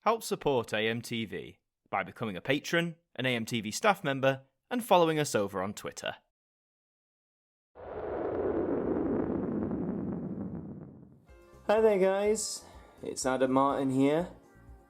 Help support AMTV by becoming a patron, an AMTV staff member, and following us over on Twitter. Hi there guys, it's Adam Martin here,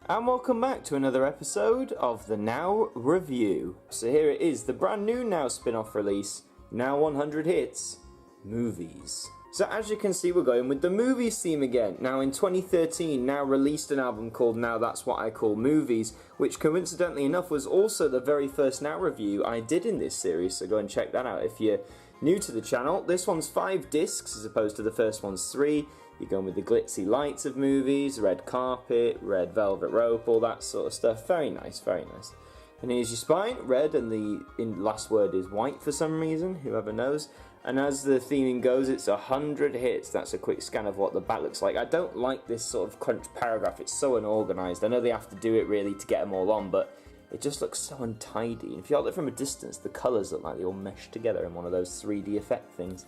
and welcome back to another episode of the Now Review. So here it is, the brand new Now spin-off release, Now 100 Hits, Movies. So as you can see, we're going with the movies theme again. Now in 2013, Now released an album called Now That's What I Call Movies, which coincidentally enough was also the very first Now review I did in this series, so go and check that out if you're new to the channel. This one's 5 discs as opposed to the first one's 3. You're going with the glitzy lights of movies, red carpet, red velvet rope, all that sort of stuff. Very nice, very nice. And here's your spine, red, and the last word is white for some reason, whoever knows. And as the theming goes, it's 100 hits. That's a quick scan of what the back looks like. I don't like this sort of crunch paragraph. It's so unorganised. I know they have to do it really to get them all on, but it just looks so untidy. And if you hold it from a distance, the colours look like they all mesh together in one of those 3D effect things.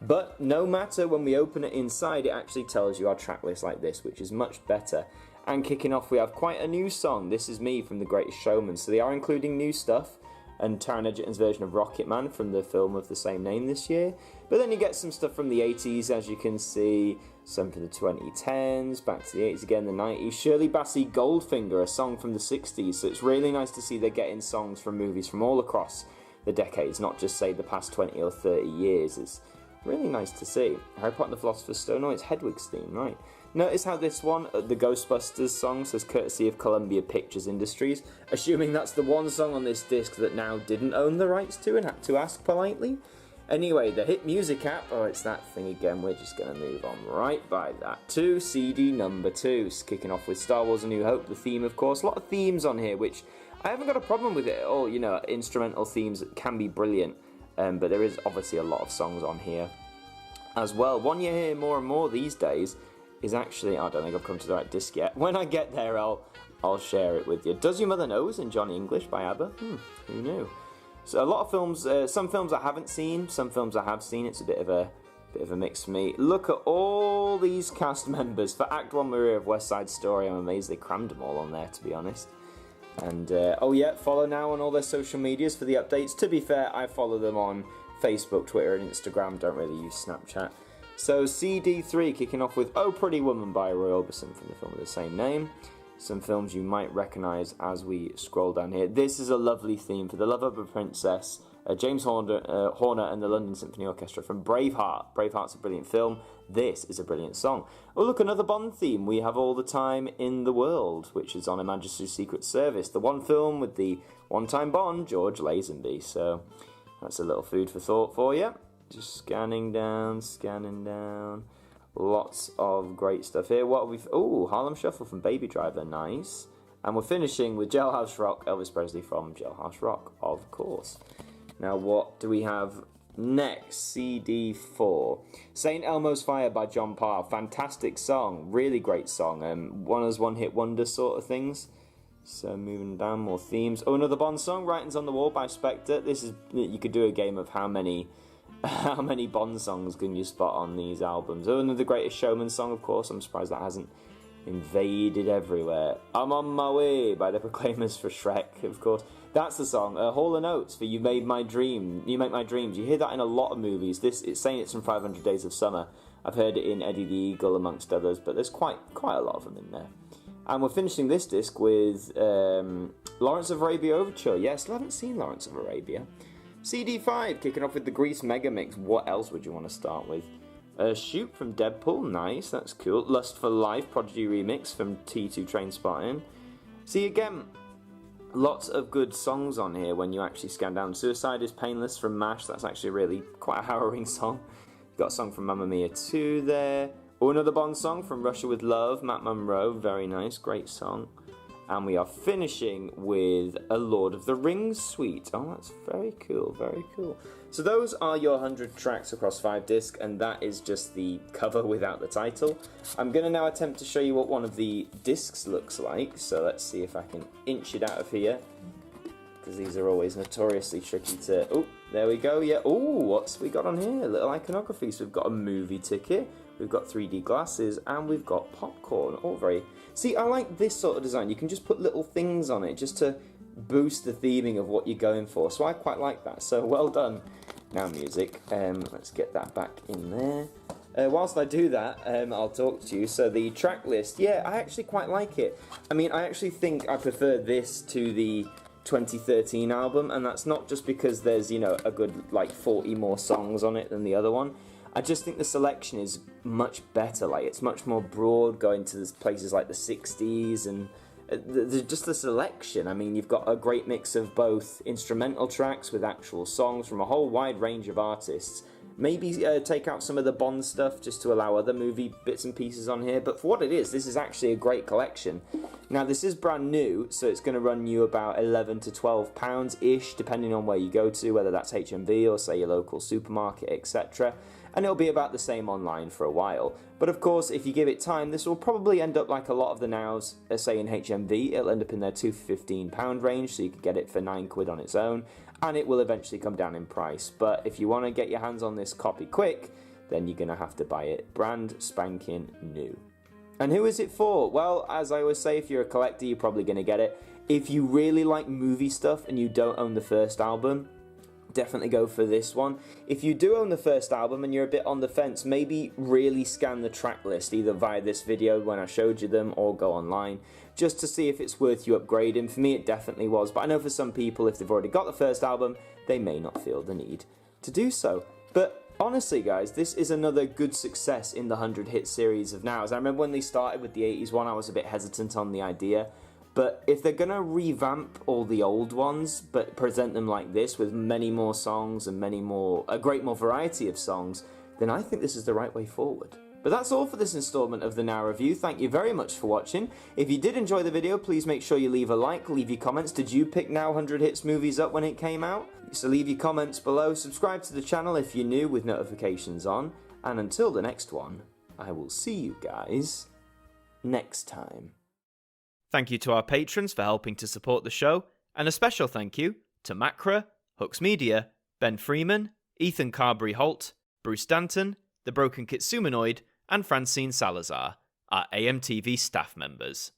But no matter, when we open it inside, it actually tells you our track list like this, which is much better. And kicking off, we have quite a new song. This Is Me from The Greatest Showman. So they are including new stuff, and Taron Egerton's version of Rocket Man from the film of the same name this year. But then you get some stuff from the 80s, as you can see, some from the 2010s, back to the 80s again, the 90s. Shirley Bassey Goldfinger, a song from the 60s, so it's really nice to see they're getting songs from movies from all across the decades, not just, say, the past 20 or 30 years. It's really nice to see. Harry Potter and the Philosopher's Stone, oh, it's Hedwig's theme, right. Notice how this one, the Ghostbusters song, says courtesy of Columbia Pictures Industries, assuming that's the one song on this disc that Now didn't own the rights to and had to ask politely. Anyway, the Hit Music app, oh, it's that thing again, we're just going to move on right by that to CD number 2, kicking off with Star Wars A New Hope, the theme, of course. A lot of themes on here, which I haven't got a problem with it at all. You know, instrumental themes can be brilliant, but there is obviously a lot of songs on here as well. One you hear more and more these days is actually, I don't think I've come to the right disc yet. When I get there, I'll share it with you. Does Your Mother Knows in Johnny English by ABBA? Who knew? So a lot of films, some films I haven't seen, some films I have seen. It's a bit of a mix for me. Look at all these cast members for Act 1 Maria of West Side Story. I'm amazed they crammed them all on there, to be honest. And oh yeah, follow Now on all their social medias for the updates. To be fair, I follow them on Facebook, Twitter, and Instagram. Don't really use Snapchat. So CD3 kicking off with Oh Pretty Woman by Roy Orbison from the film of the same name. Some films you might recognise as we scroll down here. This is a lovely theme for The Love of a Princess, James Horner and the London Symphony Orchestra from Braveheart. Braveheart's a brilliant film. This is a brilliant song. Oh look, another Bond theme. We have All the Time in the World, which is on Her Majesty's Secret Service. The one film with the one-time Bond, George Lazenby. So that's a little food for thought for you. Just scanning down. Lots of great stuff here. What have we... Oh, Harlem Shuffle from Baby Driver, nice. And we're finishing with Jailhouse Rock, Elvis Presley from Jailhouse Rock, of course. Now, what do we have next? CD4. St. Elmo's Fire by John Parr. Fantastic song. Really great song. One of those one-hit wonder sort of things. So moving down, more themes. Oh, another Bond song, Writings on the Wall by Spectre. This is... You could do a game of how many Bond songs can you spot on these albums. Oh, another Greatest Showman song, of course. I'm surprised that hasn't invaded everywhere. I'm on My Way by the Proclaimers for Shrek, of course. That's the song. Hall & Oates for You Make My Dreams. You hear that in a lot of movies. It's saying it's from 500 Days of Summer. I've heard it in Eddie the Eagle, amongst others, but there's quite a lot of them in there. And we're finishing this disc with Lawrence of Arabia Overture. Yes, I haven't seen Lawrence of Arabia. CD5, kicking off with the Grease Mega Mix. What else would you want to start with? Shoot from Deadpool, nice, that's cool. Lust for Life, Prodigy Remix from T2 Trainspotting. See, again, lots of good songs on here when you actually scan down. Suicide is Painless from MASH, that's actually really quite a harrowing song. You've got a song from Mamma Mia 2 there. Oh, another Bond song from Russia with Love, Matt Monro, very nice, great song. And we are finishing with a Lord of the Rings suite. Oh, that's very cool, very cool. So those are your 100 tracks across 5 discs, and that is just the cover without the title. I'm going to now attempt to show you what one of the discs looks like. So let's see if I can inch it out of here, because these are always notoriously tricky to... Oh, there we go, yeah. Oh, what's we got on here? A little iconography. So we've got a movie ticket. we've got 3D glasses, and we've got popcorn. All very... See, I like this sort of design. You can just put little things on it just to boost the theming of what you're going for. So I quite like that. So well done. Now music. Let's get that back in there. Whilst I do that, I'll talk to you. So the track list, yeah, I actually quite like it. I mean, I actually think I prefer this to the 2013 album, and that's not just because there's, you know, a good, like, 40 more songs on it than the other one. I just think the selection is much better. Like, it's much more broad, going to places like the 60s, and just the selection. I mean, you've got a great mix of both instrumental tracks with actual songs from a whole wide range of artists. Maybe take out some of the Bond stuff just to allow other movie bits and pieces on here. But for what it is, this is actually a great collection. Now, this is brand new, so it's going to run you about £11 to £12-ish, depending on where you go to, whether that's HMV or, say, your local supermarket, etc. And it'll be about the same online for a while. But of course, if you give it time, this will probably end up like a lot of the nows, say in HMV. It'll end up in their £2 to £15 range, so you could get it for £9 on its own. And it will eventually come down in price. But if you want to get your hands on this copy quick, then you're going to have to buy it brand spanking new. And who is it for? Well, as I always say, if you're a collector, you're probably going to get it. If you really like movie stuff and you don't own the first album, definitely go for this one. If you do own the first album and you're a bit on the fence, maybe really scan the track list, either via this video when I showed you them or go online, just to see if it's worth you upgrading. For me, it definitely was, but I know for some people, if they've already got the first album, they may not feel the need to do so. But honestly, guys, this is another good success in the 100 hit series of Nows. I remember when they started with the 80s one, I was a bit hesitant on the idea. But if they're going to revamp all the old ones, but present them like this with many more songs and a great more variety of songs, then I think this is the right way forward. But that's all for this installment of the Now Review. Thank you very much for watching. If you did enjoy the video, please make sure you leave a like, leave your comments. Did you pick Now 100 Hits movies up when it came out? So leave your comments below. Subscribe to the channel if you're new with notifications on. And until the next one, I will see you guys next time. Thank you to our patrons for helping to support the show, and a special thank you to Macra, Hooks Media, Ben Freeman, Ethan Carberry-Holt, Bruce Danton, The Broken Kitsumanoid, and Francine Salazar, our AMTV staff members.